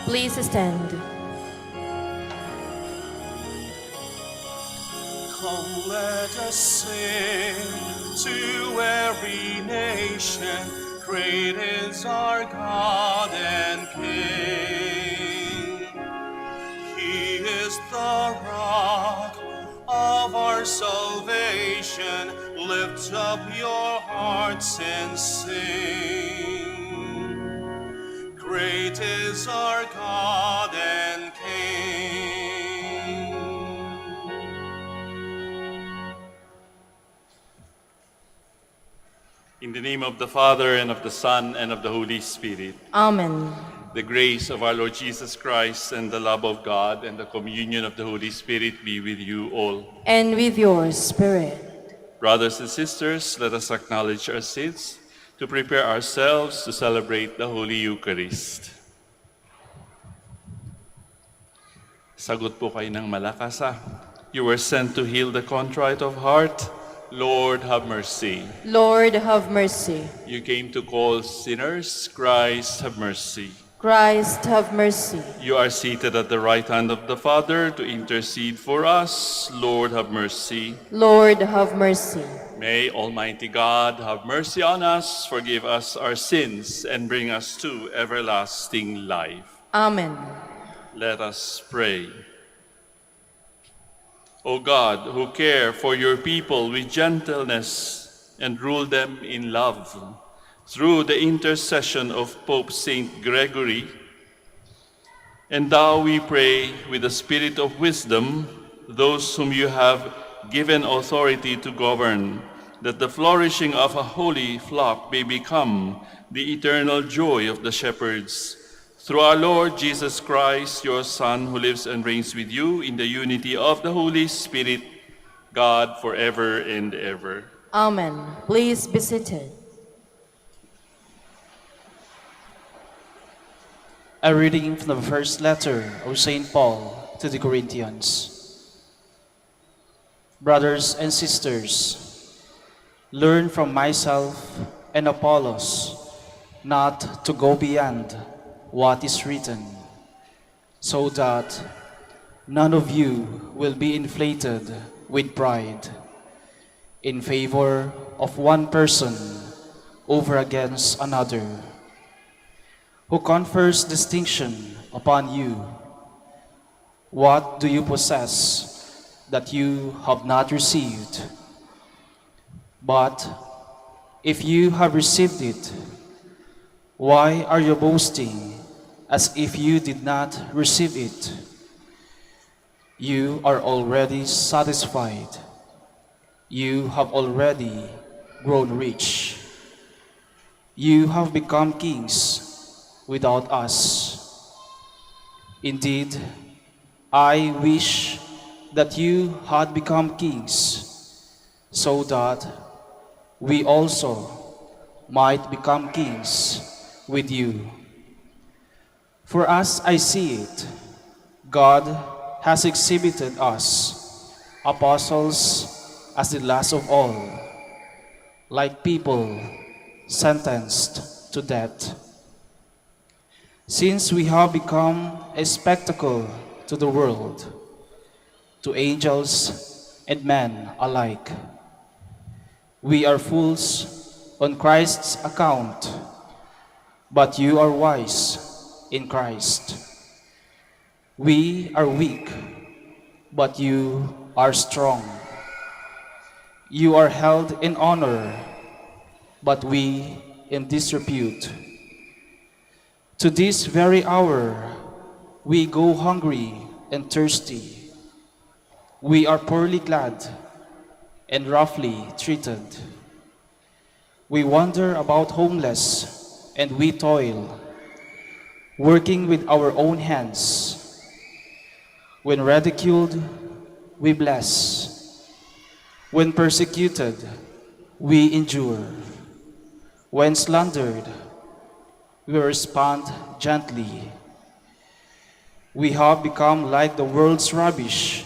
Please stand. Come, let us sing to every nation. Great is our God and King. He is the rock of our salvation. Lift up your hearts and sing. Great is our God and King. In the name of the Father, and of the Son, and of the Holy Spirit. Amen. The grace of our Lord Jesus Christ, and the love of God, and the communion of the Holy Spirit be with you all. And with your spirit. Brothers and sisters, let us acknowledge our sins to prepare ourselves to celebrate the Holy Eucharist. Sagot po kayo ng malakas ha. You were sent to heal the contrite of heart. Lord, have mercy. Lord, have mercy. You came to call sinners. Christ, have mercy. Christ, have mercy. You are seated at the right hand of the Father to intercede for us. Lord, have mercy. Lord, have mercy. May Almighty God have mercy on us, forgive us our sins, and bring us to everlasting life. Amen. Let us pray. O God, who care for your people with gentleness and rule them in love, through the intercession of Pope Saint Gregory, endow, we pray, with the spirit of wisdom those whom you have given authority to govern, that the flourishing of a holy flock may become the eternal joy of the shepherds. Through our Lord Jesus Christ, your Son, who lives and reigns with you in the unity of the Holy Spirit, God, forever and ever. Amen. Please be seated. A reading from the first letter of St. Paul to the Corinthians. Brothers and sisters, learn from myself and Apollos not to go beyond what is written, so that none of you will be inflated with pride in favor of one person over against another, who confers distinction upon you. What do you possess that you have not received? But if you have received it, why are you boasting as if you did not receive it? You are already satisfied. You have already grown rich. You have become kings without us. Indeed, I wish that you had become kings, so that we also might become kings with you. For as I see it, God has exhibited us, apostles, as the last of all, like people sentenced to death. Since we have become a spectacle to the world, to angels and men alike, we are fools on Christ's account, but you are wise in Christ. We are weak, but you are strong. You are held in honor, but we in disrepute. To this very hour, we go hungry and thirsty. We are poorly clad and roughly treated. We wander about homeless and we toil, working with our own hands. When ridiculed, we bless. When persecuted, we endure. When slandered, we respond gently. We have become like the world's rubbish,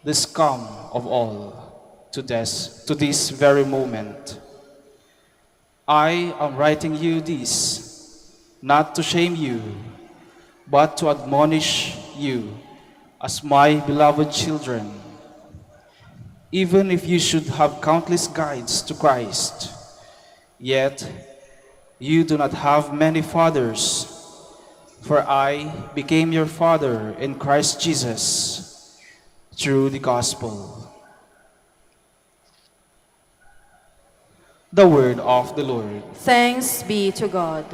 the scum of all, to this very moment. I am writing you this, not to shame you, but to admonish you as my beloved children. Even if you should have countless guides to Christ, yet you do not have many fathers, for I became your father in Christ Jesus through the gospel. The word of the Lord. Thanks be to God.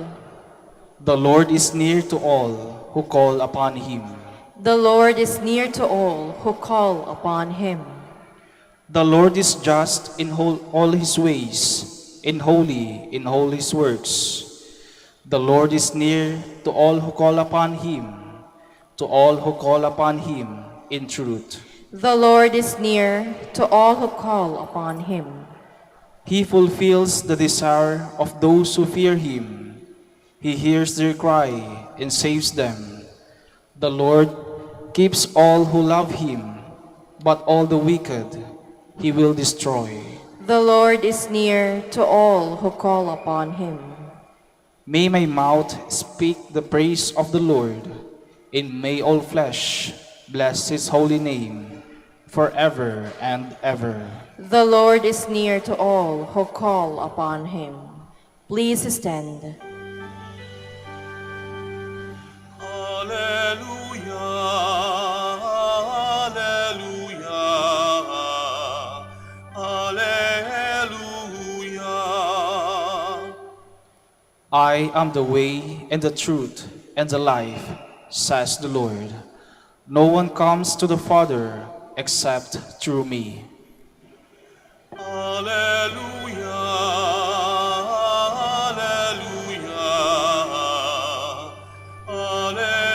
The Lord is near to all who call upon him. The Lord is near to all who call upon him. The Lord is just in all his ways, in all his works. The Lord is near to all who call upon him, to all who call upon him in truth. The Lord is near to all who call upon him. He fulfills the desire of those who fear him. He hears their cry and saves them. The Lord keeps all who love him, but all the wicked he will destroy. The Lord is near to all who call upon him. May my mouth speak the praise of the Lord, and may all flesh bless his holy name forever and ever. The Lord is near to all who call upon him. Please stand. Alleluia, alleluia, alleluia. I am the way and the truth and the life, says the Lord. No one comes to the Father except through me. Alleluia, alleluia, alleluia.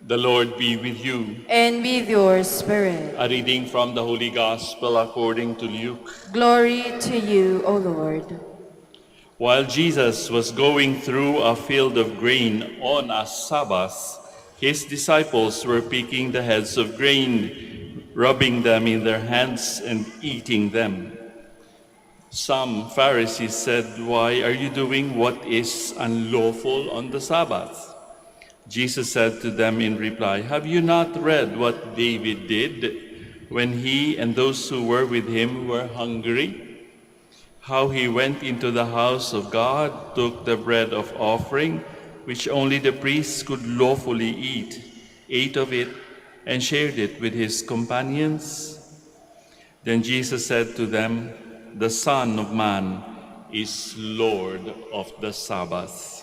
The Lord be with you. And with your spirit. A reading from the Holy Gospel according to Luke. Glory to you, O Lord. While Jesus was going through a field of grain on a Sabbath, his disciples were picking the heads of grain, rubbing them in their hands and eating them. Some Pharisees said, "Why are you doing what is unlawful on the Sabbath?" Jesus said to them in reply, "Have you not read what David did when he and those who were with him were hungry? How he went into the house of God, took the bread of offering, which only the priests could lawfully eat, ate of it, and shared it with his companions? Then Jesus said to them, 'The Son of Man is Lord of the Sabbath.'"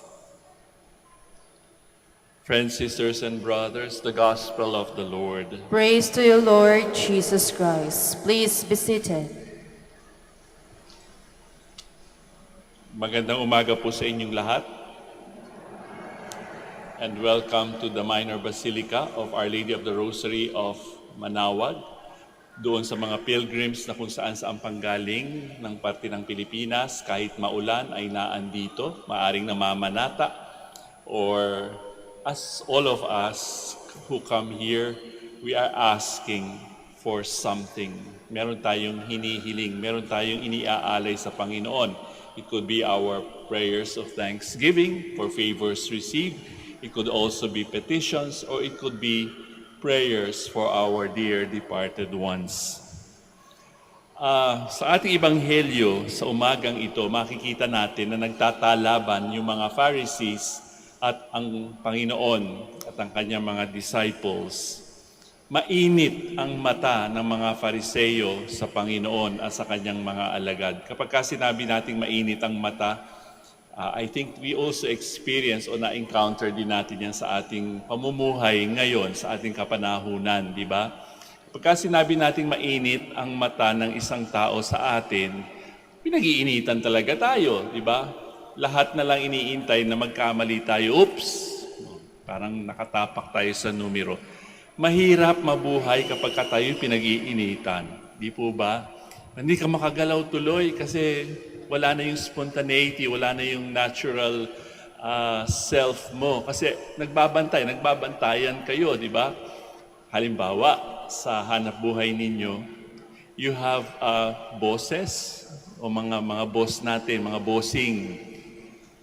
Friends, sisters, and brothers, the Gospel of the Lord. Praise to you, Lord Jesus Christ. Please be seated. Magandang umaga po sa inyong lahat. And welcome to the Minor Basilica of Our Lady of the Rosary of Manaoag. Doon sa mga pilgrims na kung saan panggaling ng parte ng Pilipinas, kahit maulan ay naandito, maaring namamanata, or as all of us who come here, we are asking for something. Meron tayong hinihiling, meron tayong iniaalay sa Panginoon. It could be our prayers of thanksgiving for favors received. It could also be petitions, or it could be prayers for our dear departed ones. Sa ating ebanghelyo, sa umagang ito, makikita natin na nagtatalaban yung mga Pharisees at ang Panginoon at ang kanyang mga disciples. Mainit ang mata ng mga Fariseo sa Panginoon at sa kanyang mga alagad. Kapag sinabi nating mainit ang mata, I think we also experience o na-encounter din natin yan sa ating pamumuhay ngayon, sa ating kapanahunan, di ba? Kapag sinabi nating mainit ang mata ng isang tao sa atin, pinag-iinitan talaga tayo, di ba? Lahat na lang iniintay na magkamali tayo. Oops! Parang nakatapak tayo sa numero. Mahirap mabuhay kapag tayo pinag-iinitan. Di po ba? Hindi ka makagalaw tuloy kasi wala na yung spontaneity, wala na yung natural self mo. Kasi nagbabantayan kayo, di ba? Halimbawa, sa hanap buhay ninyo, You have bosses o mga boss natin, mga bossing.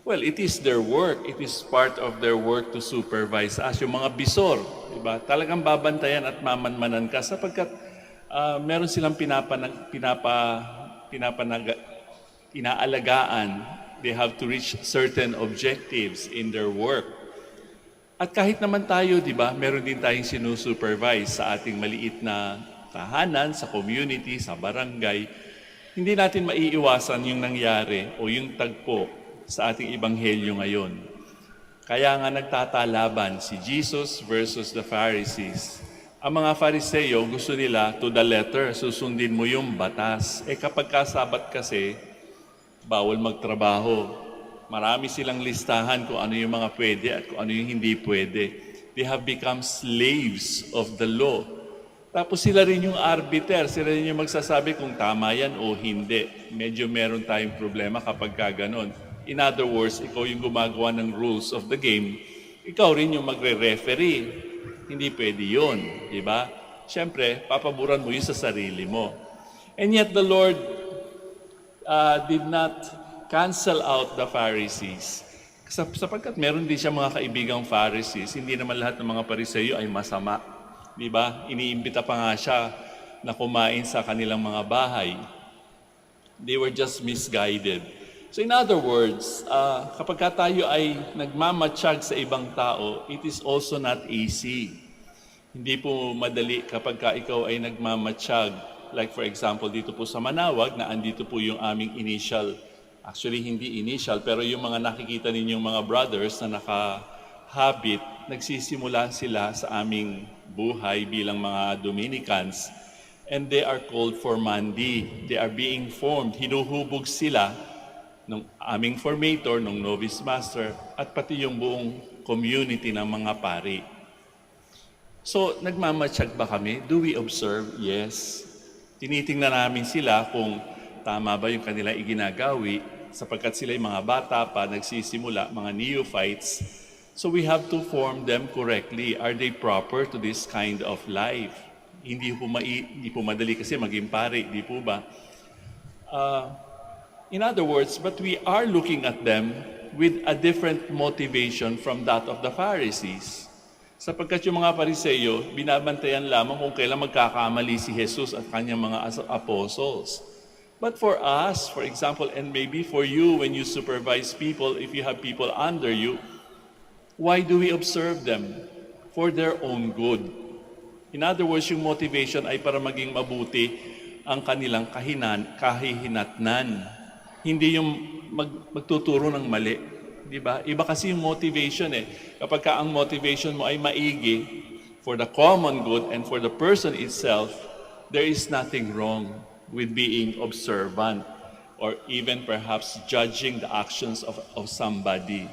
Well, it is their work. It is part of their work to supervise us. Yung mga bisor, diba? Talagang babantayan at mamanmanan ka sapagkat meron silang inaalagaan. They have to reach certain objectives in their work. At kahit naman tayo, di ba, meron din tayong sinusupervise sa ating maliit na tahanan, sa community, sa barangay. Hindi natin maiiwasan yung nangyari o yung tagpo sa ating ebanghelyo ngayon. Kaya nga nagtatalaban si Jesus versus the Pharisees. Ang mga Fariseo gusto nila to the letter, susundin mo yung batas. Kapag kasabat kasi, bawal magtrabaho. Marami silang listahan kung ano yung mga pwede at kung ano yung hindi pwede. They have become slaves of the law. Tapos sila rin yung arbiter, sila rin yung magsasabi kung tama yan o hindi. Medyo meron tayong problema kapag ganon. In other words, ikaw yung gumagawa ng rules of the game, ikaw rin yung magre-referee. Hindi pwede yun, di ba? Siyempre, papaboran mo yun sa sarili mo. And yet the Lord did not cancel out the Pharisees. Sapagkat meron din siya mga kaibigang Pharisees, hindi naman lahat ng mga Pariseo ay masama. Di ba? Iniimbita pa nga siya na kumain sa kanilang mga bahay. They were just misguided. So in other words, kapag tayo ay nagmamatsyag sa ibang tao, it is also not easy. Hindi po madali kapag ikaw ay nagmamatsyag. Like for example, dito po sa Manaoag, na andito po yung aming initial. Actually, hindi initial, pero yung mga nakikita ninyong mga brothers na nakahabit, nagsisimula sila sa aming buhay bilang mga Dominicans. And they are called for Mandi. They are being formed. Hinuhubog sila ng aming formator, ng novice master, at pati yung buong community ng mga pari. So, nagmamatsyag ba kami? Do we observe? Yes. Tinitingnan namin sila kung tama ba yung kanila iginagawi, sapagkat sila yung mga bata pa, nagsisimula, mga neophytes. So we have to form them correctly. Are they proper to this kind of life? Hindi po madali kasi maging pari, di po ba? In other words, but we are looking at them with a different motivation from that of the Pharisees. Sapagkat yung mga Pariseo, binabantayan lamang kung kailan magkakamali si Jesus at kanyang mga apostles. But for us, for example, and maybe for you when you supervise people, if you have people under you, why do we observe them? For their own good. In other words, yung motivation ay para maging mabuti ang kanilang kahihinatnan. Hindi yung magtuturo ng mali. Diba? Iba kasi yung motivation Kapag ang motivation mo ay maigi for the common good and for the person itself, there is nothing wrong with being observant or even perhaps judging the actions of somebody.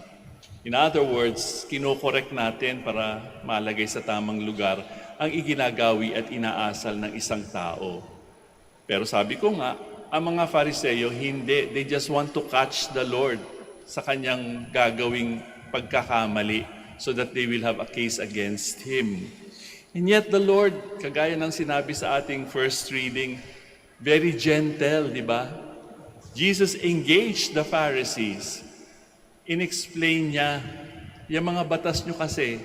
In other words, kinokorek natin para malagay sa tamang lugar ang iginagawi at inaasal ng isang tao. Pero sabi ko nga, ang mga Fariseo hindi. They just want to catch the Lord sa kanyang gagawing pagkakamali so that they will have a case against Him. And yet the Lord, kagaya ng sinabi sa ating first reading, very gentle, di ba? Jesus engaged the Pharisees. In-explain niya, yung mga batas nyo kasi,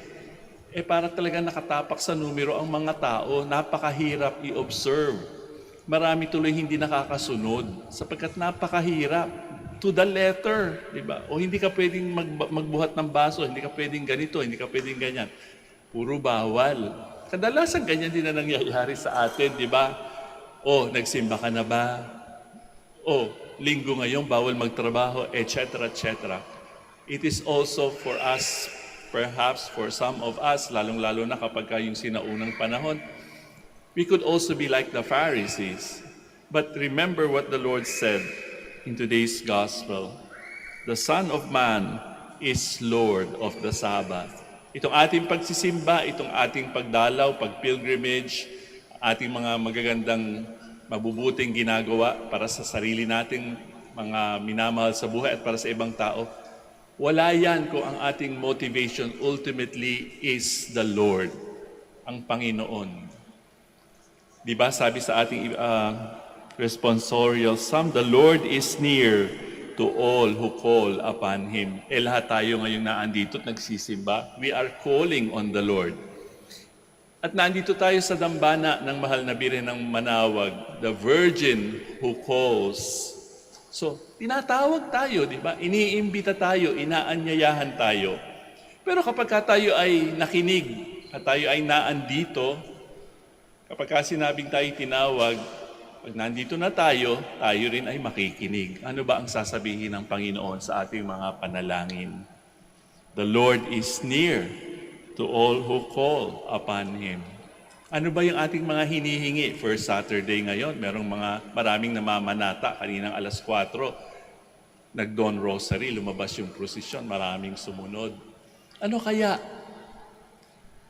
para talaga nakatapak sa numero ang mga tao, napakahirap i-observe. Marami tuloy hindi nakakasunod sapagkat napakahirap. To the letter, di ba? O hindi ka pwedeng magbuhat ng baso, hindi ka pwedeng ganito, hindi ka pwedeng ganyan. Puro bawal. Kadalasan ganyan din na nangyayari sa atin, di ba? O, nagsimba ka na ba? O, linggo ngayon, bawal magtrabaho, etc., etc. It is also for us, perhaps for some of us, lalong-lalo na kapag yung sinaunang panahon, we could also be like the Pharisees. But remember what the Lord said in today's gospel. The Son of Man is Lord of the Sabbath. Itong ating pagsisimba, itong ating pagdalaw, pagpilgrimage, ating mga magagandang mabubuting ginagawa para sa sarili nating mga minamahal sa buhay at para sa ibang tao, wala yan kung ang ating motivation ultimately is the Lord, ang Panginoon. Di ba sabi sa ating responsorial psalm, the Lord is near to all who call upon Him. Lahat tayo ngayong naandito at nagsisimba, we are calling on the Lord. At nandito tayo sa dambana ng mahal na Birhen ng Manaoag, the Virgin who calls. So, tinatawag tayo, di ba? Iniimbita tayo, inaanyayahan tayo. Pero kapag tayo ay nakinig at tayo ay naandito, kapag sinabing tayo tinawag, pag nandito na tayo, tayo rin ay makikinig. Ano ba ang sasabihin ng Panginoon sa ating mga panalangin? The Lord is near to all who call upon Him. Ano ba yung ating mga hinihingi? First Saturday ngayon, maraming namamanata. Kaninang alas 4, nag-dawn rosary, lumabas yung prosesyon, maraming sumunod. Ano kaya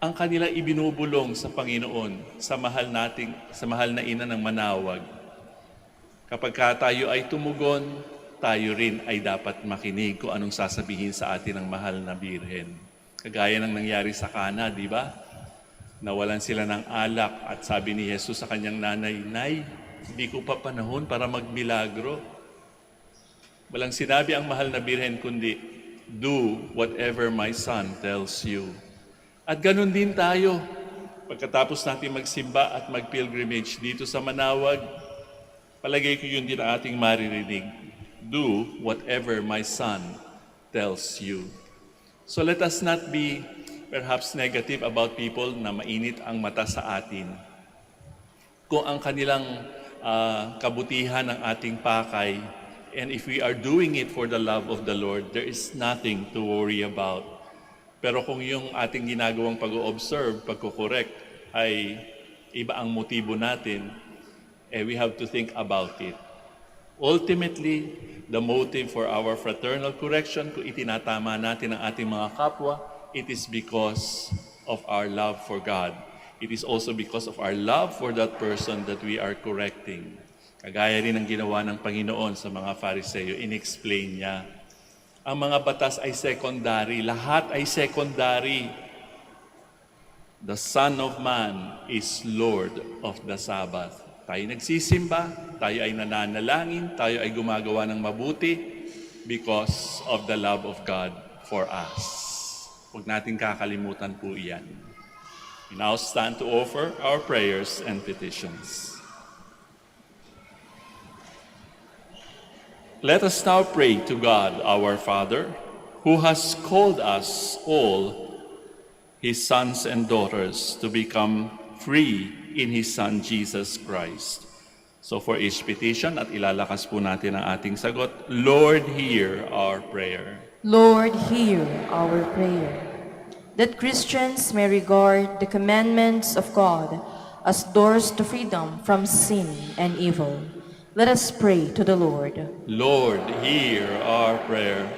ang kanilang ibinubulong sa Panginoon, sa mahal na ina ng Manaoag? Kapag tayo ay tumugon, tayo rin ay dapat makinig kung anong sasabihin sa atin ng mahal na Birhen. Kagaya ng nangyari sa Kana, di ba? Nawalan sila ng alak at sabi ni Jesus sa kanyang nanay, "Nay, hindi ko pa panahon para magmilagro." Walang sinabi ang mahal na Birhen kundi, "Do whatever my son tells you." At ganun din tayo. Pagkatapos natin magsimba at mag-pilgrimage dito sa Manaoag, palagay ko yun din ang ating maririnig. Do whatever my son tells you. So let us not be perhaps negative about people na mainit ang mata sa atin. Kung ang kanilang kabutihan ng ating pakay, and if we are doing it for the love of the Lord, there is nothing to worry about. Pero kung yung ating ginagawang pag-o-observe, pagko-correct, ay iba ang motibo natin, we have to think about it. Ultimately, the motive for our fraternal correction, kung itinatama natin ang ating mga kapwa, it is because of our love for God. It is also because of our love for that person that we are correcting. Kagaya rin ang ginawa ng Panginoon sa mga Fariseo, in-explain niya. Ang mga batas ay secondary, lahat ay secondary. The Son of Man is Lord of the Sabbath. Tayo nagsisimba, tayo ay nananalangin, tayo ay gumagawa ng mabuti because of the love of God for us. Huwag natin kakalimutan po iyan. We now stand to offer our prayers and petitions. Let us now pray to God, our Father, who has called us all, His sons and daughters, to become free in His Son, Jesus Christ. So for each petition, at ilalakas po natin ang ating sagot, Lord, hear our prayer. Lord, hear our prayer. That Christians may regard the commandments of God as doors to freedom from sin and evil. Let us pray to the Lord. Lord, hear our prayer.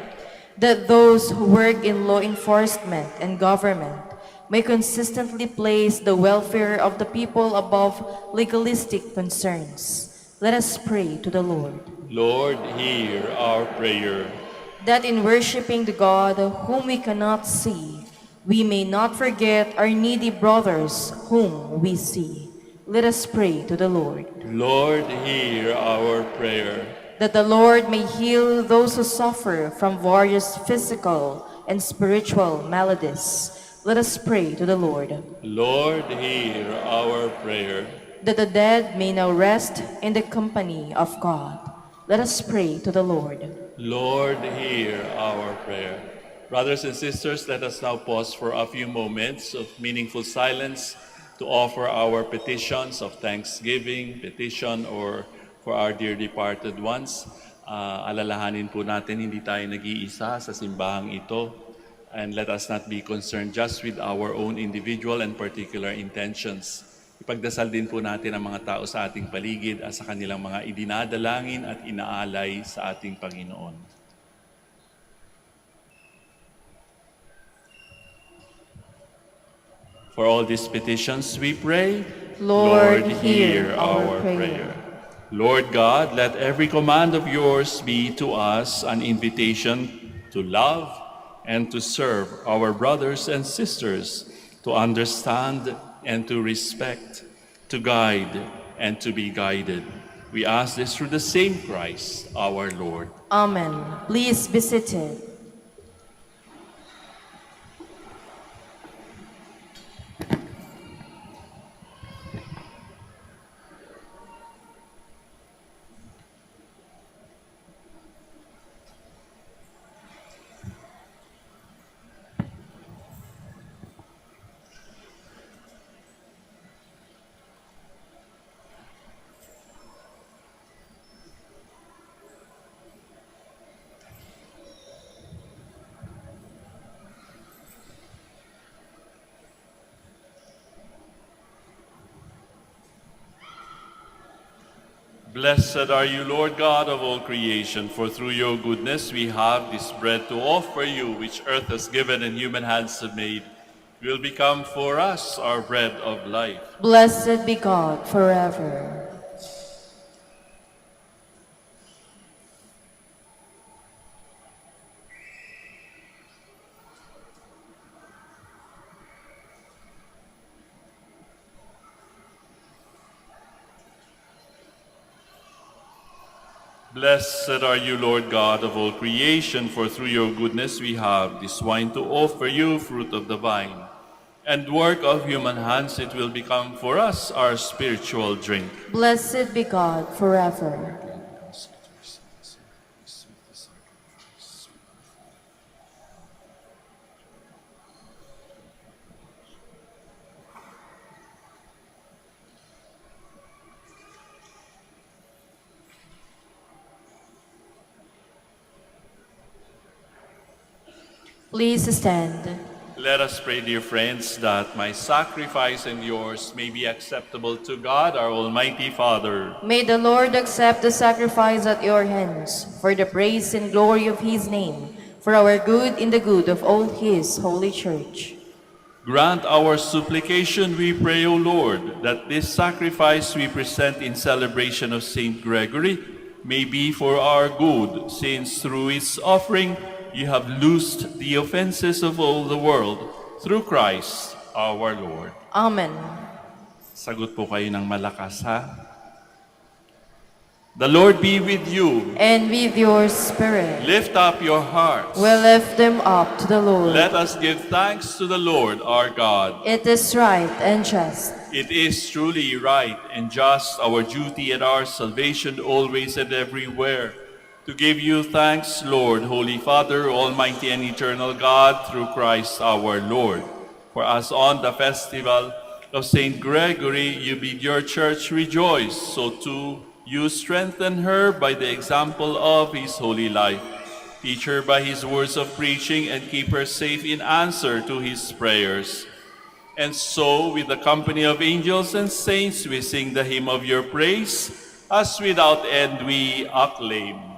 That those who work in law enforcement and government may consistently place the welfare of the people above legalistic concerns. Let us pray to the Lord. Lord, hear our prayer. That in worshiping the God whom we cannot see, we may not forget our needy brothers whom we see. Let us pray to the Lord. Lord, hear our prayer. That the Lord may heal those who suffer from various physical and spiritual maladies. Let us pray to the Lord. Lord, hear our prayer. That the dead may now rest in the company of God. Let us pray to the Lord. Lord, hear our prayer. Brothers and sisters, let us now pause for a few moments of meaningful silence to offer our petitions of thanksgiving, petition, or for our dear departed ones. Alalahanin po natin, hindi tayo nag-iisa sa simbahang ito. And let us not be concerned just with our own individual and particular intentions. Ipagdasal din po natin ang mga tao sa ating paligid at sa kanilang mga idinadalangin at inaalay sa ating Panginoon. For all these petitions we pray, Lord, hear our prayer. Lord God, let every command of yours be to us an invitation to love and to serve our brothers and sisters, to understand and to respect, to guide, and to be guided. We ask this through the same Christ, our Lord. Amen. Please be seated. Blessed are you, Lord God of all creation, for through your goodness we have this bread to offer you, which earth has given and human hands have made. It will become for us our bread of life. Blessed be God forever. Blessed are you, Lord God of all creation, for through your goodness we have this wine to offer you, fruit of the vine. And work of human hands, it will become for us our spiritual drink. Blessed be God forever. Please stand. Let us pray, dear friends, that my sacrifice and yours may be acceptable to God, our Almighty Father. May the Lord accept the sacrifice at your hands for the praise and glory of his name, for our good and the good of all his holy church. Grant our supplication, we pray, O Lord, that this sacrifice we present in celebration of Saint Gregory may be for our good, since through its offering you have loosed the offenses of all the world, through Christ our Lord. Amen. Sagot po kayo ng malakas, ha? The Lord be with you. And with your spirit. Lift up your hearts. We lift them up to the Lord. Let us give thanks to the Lord our God. It is right and just. It is truly right and just, our duty and our salvation always and everywhere, to give you thanks, Lord, Holy Father, Almighty and eternal God, through Christ our Lord. For as on the festival of Saint Gregory you bid your church rejoice, so too you strengthen her by the example of his holy life. Teach her by his words of preaching and keep her safe in answer to his prayers. And so, with the company of angels and saints, we sing the hymn of your praise, as without end we acclaim.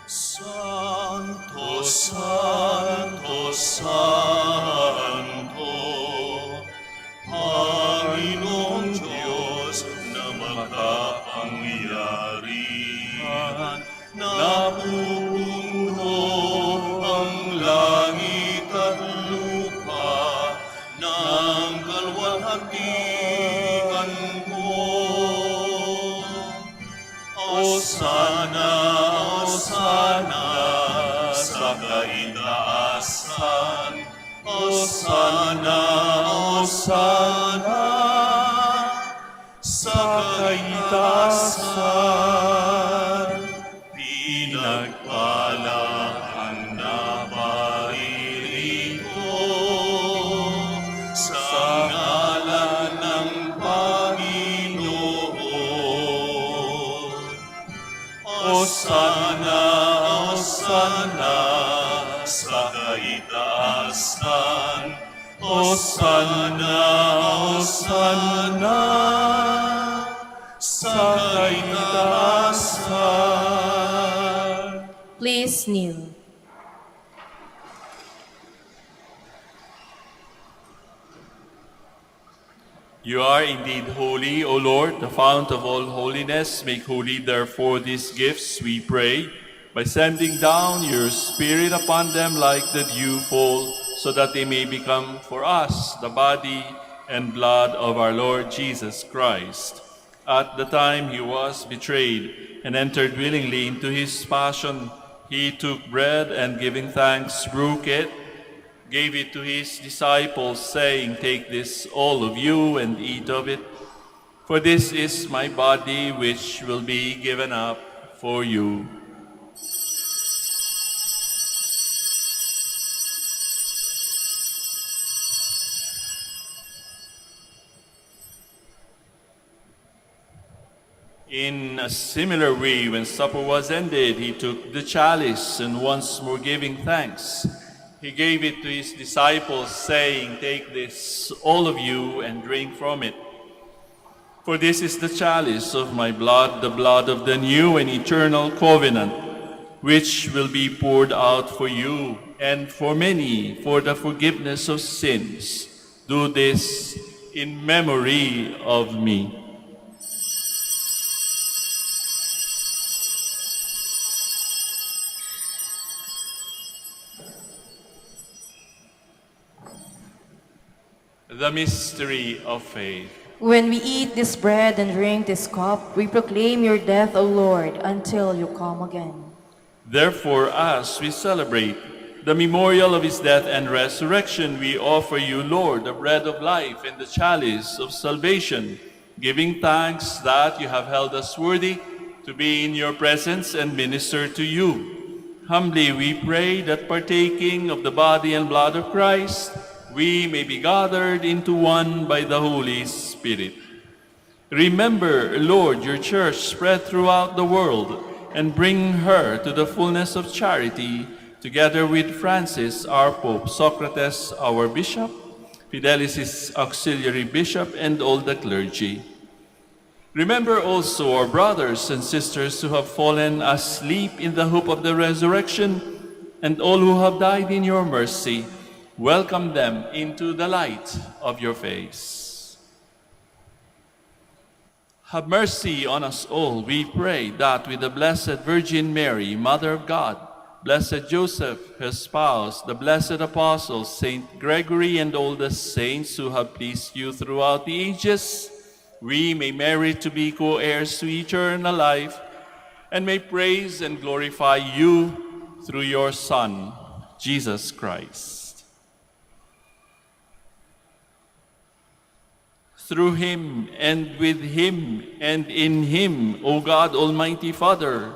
Santo, Santo, Santo, Panginoong Diyos na makapangyarihan, napupuno ang langit at lupa ng kalwalhatian mo. Osana, Osana sa kaitaasan, Osana, Osana sa kaitaasan. Pinagpala ang naparirito sa ngalan ng Panginoon. Osana, Osana sa kaitaasan, Osana, Osana sa kaitaasan. Please kneel. You are indeed holy, O Lord, the fount of all holiness. Make holy, therefore, these gifts, we pray, by sending down your Spirit upon them like the dewfall, so that they may become for us the body and blood of our Lord Jesus Christ. At the time he was betrayed and entered willingly into his passion, he took bread and giving thanks, broke it, gave it to his disciples, saying, "Take this, all of you, and eat of it, for this is my body which will be given up for you." In a similar way, when supper was ended, he took the chalice, and once more giving thanks, he gave it to his disciples, saying, "Take this, all of you, and drink from it. For this is the chalice of my blood, the blood of the new and eternal covenant, which will be poured out for you and for many for the forgiveness of sins. Do this in memory of me." The mystery of faith. When we eat this bread and drink this cup, we proclaim your death, O Lord, until you come again. Therefore, as we celebrate the memorial of his death and resurrection, we offer you, Lord, the bread of life and the chalice of salvation, giving thanks that you have held us worthy to be in your presence and minister to you. Humbly we pray that, partaking of the body and blood of Christ, we may be gathered into one by the Holy Spirit. Remember, Lord, your church spread throughout the world, and bring her to the fullness of charity, together with Francis, our Pope, Socrates, our Bishop, Fidelis, his auxiliary bishop, and all the clergy. Remember also our brothers and sisters who have fallen asleep in the hope of the resurrection, and all who have died in your mercy. Welcome them into the light of your face. Have mercy on us all, we pray, that with the Blessed Virgin Mary, Mother of God, Blessed Joseph, her spouse, the blessed apostles, Saint Gregory, and all the saints who have pleased you throughout the ages, we may merit to be co-heirs to eternal life, and may praise and glorify you through your Son, Jesus Christ. Through him, and with him, and in him, O God, Almighty Father,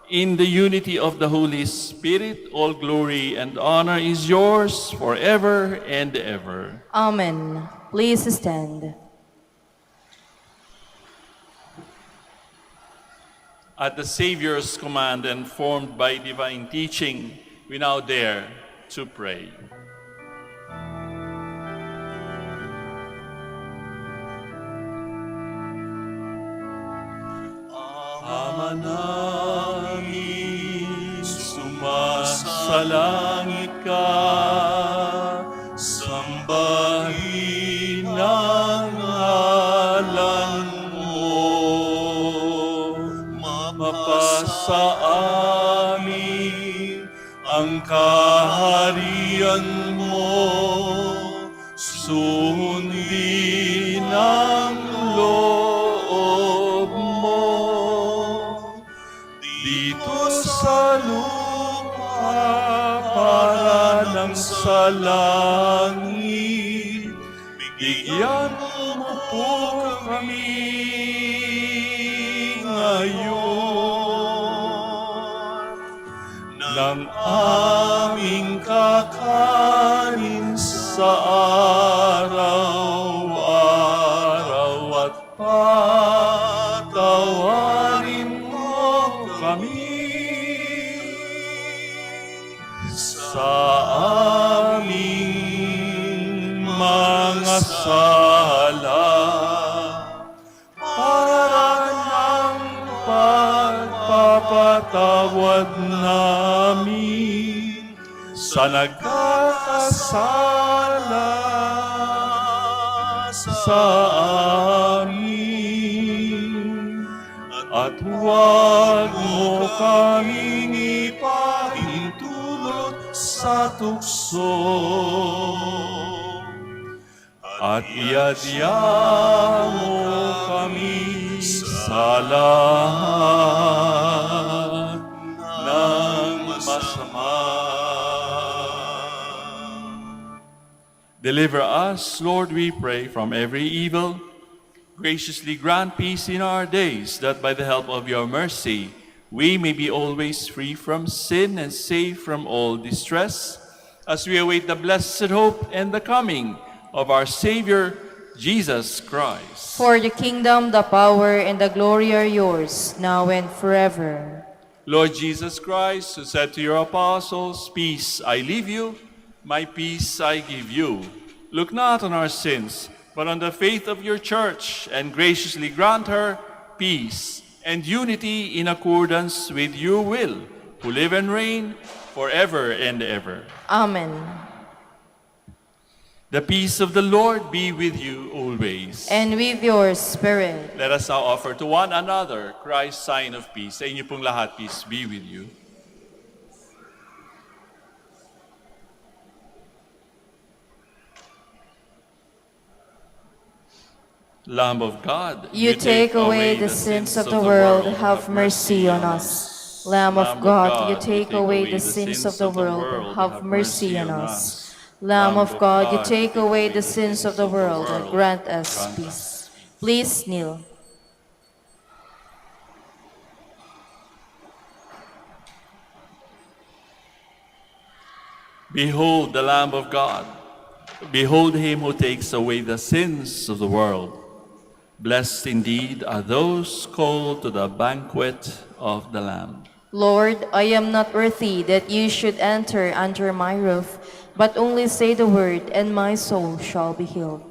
in the unity of the Holy Spirit, all glory and honor is yours forever and ever. Amen. Please stand. At the Savior's command and formed by divine teaching, we now dare to pray. Ama namin, sumasalangit ka, sambahin ang ngalan mo, mapasa amin ang kaharian mo, sundin ang loob mo dito sa lupa para lang sa langit. Bigyan mo po kami ngayon ng aming kakanin sa araw-araw, at patawarin mo kami sa aming mga sala, para ng pagpapatawad namin sa nagkakasala sa amin. At huwag mo kaming sa tukso at iadya mo kami sa lahat ng masama. Deliver us, Lord, we pray, from every evil. Graciously grant peace in our days, that by the help of your mercy, we may be always free from sin and safe from all distress, as we await the blessed hope and the coming of our Savior, Jesus Christ. For the kingdom, the power, and the glory are yours, now and forever. Lord Jesus Christ, who said to your apostles, "Peace I leave you, my peace I give you," look not on our sins, but on the faith of your church, and graciously grant her peace and unity in accordance with your will, who live and reign forever and ever. Amen. The peace of the Lord be with you always. And with your spirit. Let us now offer to one another Christ's sign of peace. Sa inyo pong lahat, peace be with you. Lamb of God, You take away the sins of the world, have mercy on us. Lamb of God, you take away the sins of the world, have mercy on us. Lamb of God, you take away the sins of the world, grant us peace. Please kneel. Behold the Lamb of God. Behold him who takes away the sins of the world. Blessed indeed are those called to the banquet of the Lamb. Lord, I am not worthy that you should enter under my roof, but only say the word, and my soul shall be healed.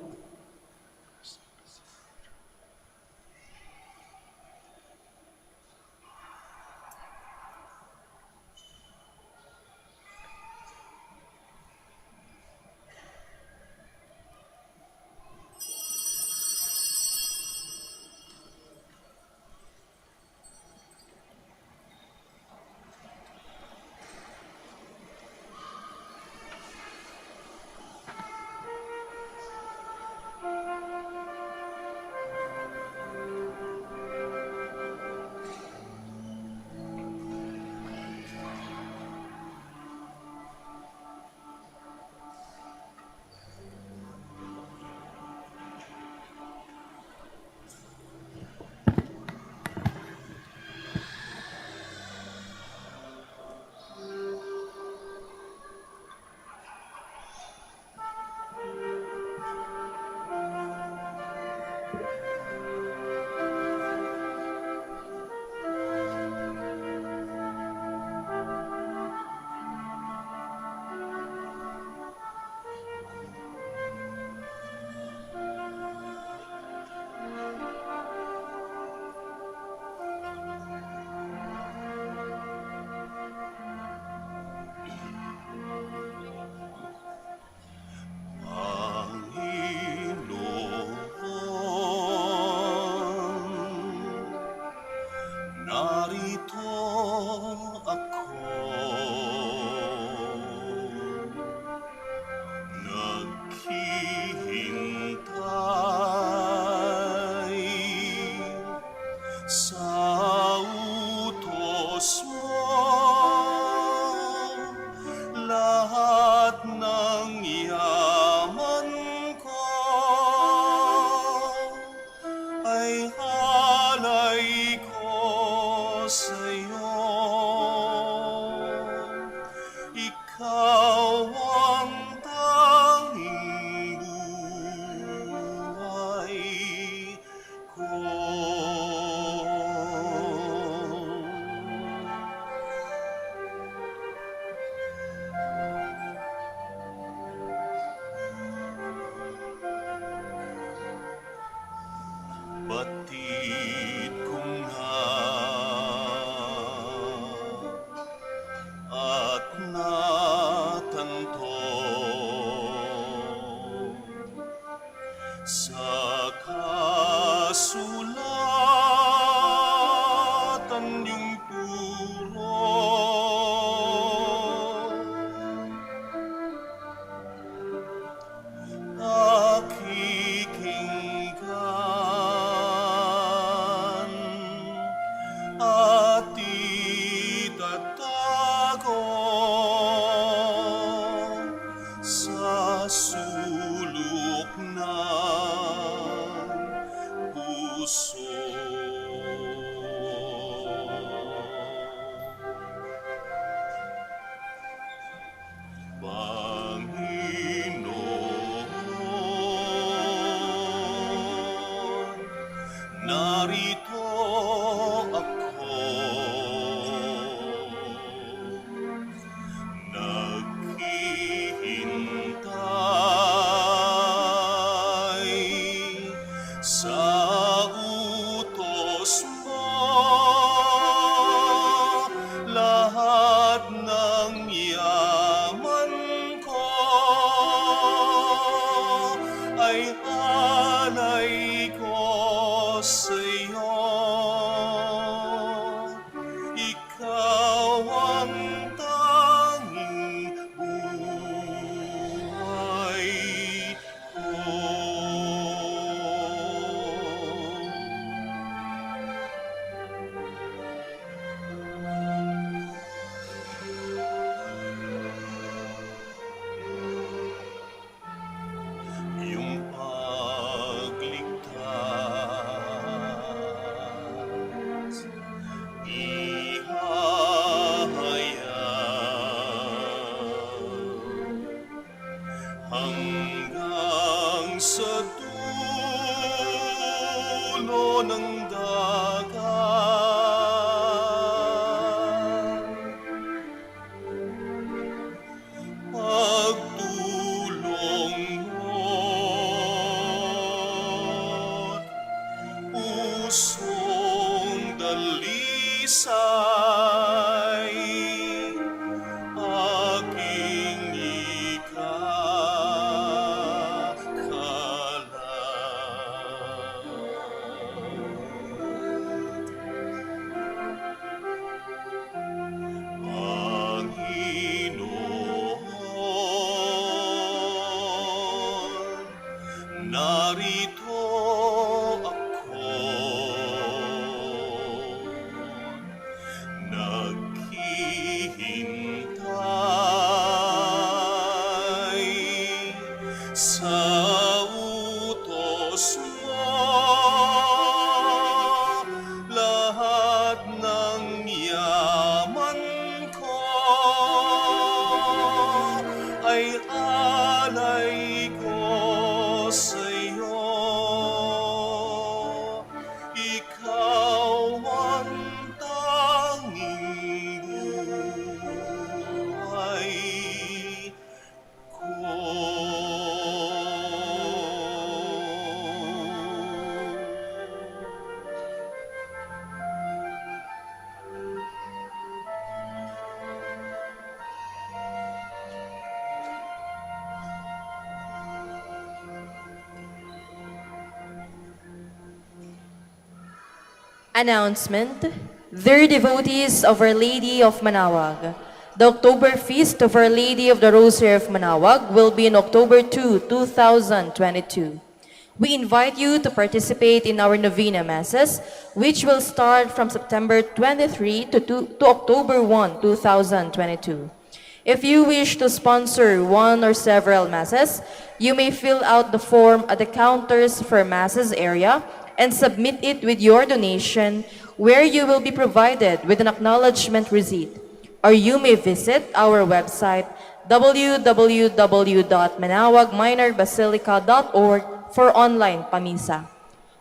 Batid ko nga at natanto sa kasulatan yung turo sa utos mo, lahat ng yaman ko ay alay ko sa iyo. Ikaw ang tanging buhay ko. Iyong pagligtas, ihahayag hanggang sa dulo ng dagat. Pagtulong mo't pusong dalisay, aking Panginoon, narito ako, naghihintay sa utos mo. Lahat ng yaman ko ay alay ko sa iyo. Ikaw ang tanging buhay ko. Announcement. Dear devotees of Our Lady of Manaoag, the October Feast of Our Lady of the Rosary of Manaoag will be on October 2, 2022. We invite you to participate in our Novena Masses, which will start from September 23 to October 1, 2022. If you wish to sponsor one or several Masses, you may fill out the form at the counters for Masses area and submit it with your donation, where you will be provided with an acknowledgement receipt. Or you may visit our website www.manaoagminorbasilica.org for online pamisa.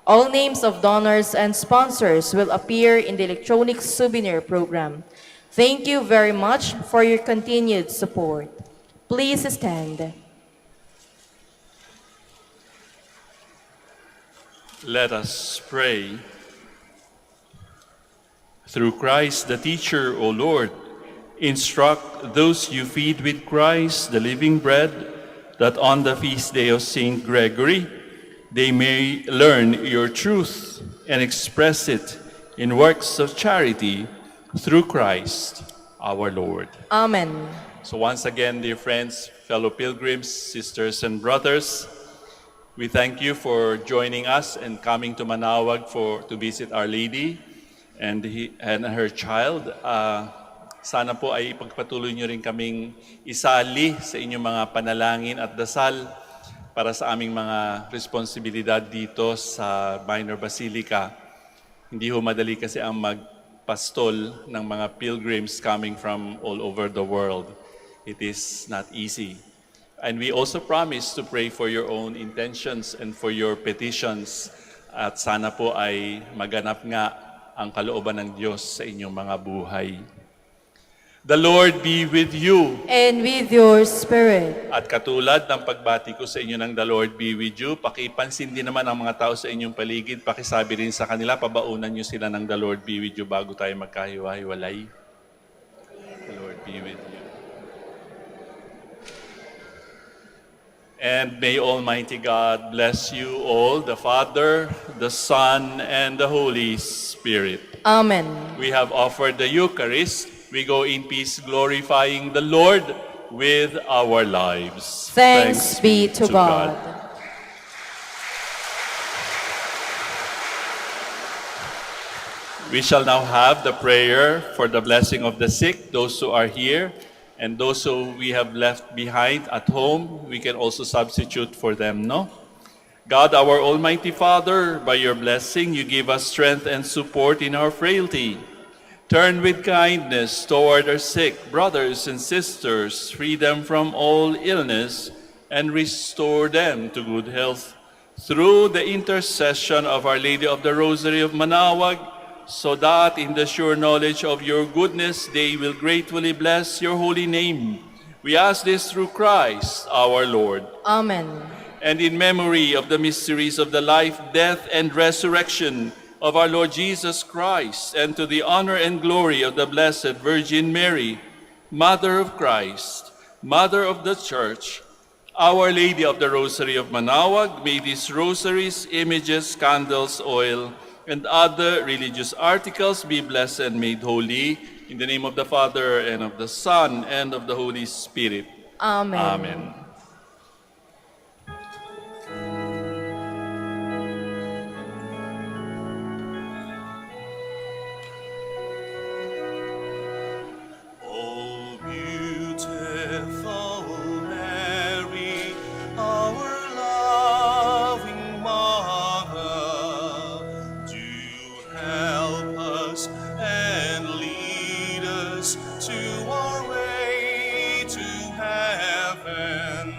All names of donors and sponsors will appear in the electronic souvenir program. Thank you very much for your continued support. Please stand. Let us pray. Through Christ the teacher, O Lord, instruct those you feed with Christ, the living bread, that on the feast day of Saint Gregory, they may learn your truth and express it in works of charity through Christ our Lord. Amen. So once again, dear friends, fellow pilgrims, sisters and brothers, we thank you for joining us and coming to Manaoag to visit Our Lady and her child. Sana po ay ipagpatuloy nyo rin kaming isali sa inyong mga panalangin at dasal para sa aming mga responsibilidad dito sa Minor Basilica. Hindi ho madali kasi ang magpastol ng mga pilgrims coming from all over the world. It is not easy. And we also promise to pray for your own intentions and for your petitions. At sana po ay maganap nga ang kalooban ng Diyos sa inyong mga buhay. The Lord be with you. And with your spirit. At katulad ng pagbati ko sa inyo ng The Lord be with you, pakipansin din naman ang mga tao sa inyong paligid, pakisabi rin sa kanila, pabaunan nyo sila ng The Lord be with you bago tayo magkahiwa-hiwalay. The Lord be with you. And may Almighty God bless you all, the Father, the Son, and the Holy Spirit. Amen. We have offered the Eucharist. We go in peace, glorifying the Lord with our lives. Thanks be to God. We shall now have the prayer for the blessing of the sick, those who are here, and those who we have left behind at home. We can also substitute for them, no? God, our Almighty Father, by your blessing, you give us strength and support in our frailty. Turn with kindness toward our sick brothers and sisters, free them from all illness, and restore them to good health. Through the intercession of Our Lady of the Rosary of Manaoag, so that in the sure knowledge of your goodness they will gratefully bless your holy name. We ask this through Christ our Lord. Amen. And in memory of the mysteries of the life, death, and resurrection of our Lord Jesus Christ, and to the honor and glory of the Blessed Virgin Mary, Mother of Christ, Mother of the Church, Our Lady of the Rosary of Manaoag, may these rosaries, images, candles, oil, and other religious articles be blessed and made holy. In the name of the Father, and of the Son, and of the Holy Spirit. Amen. Amen. O beautiful Mary, our loving Mother, do help us and lead us to our way to heaven.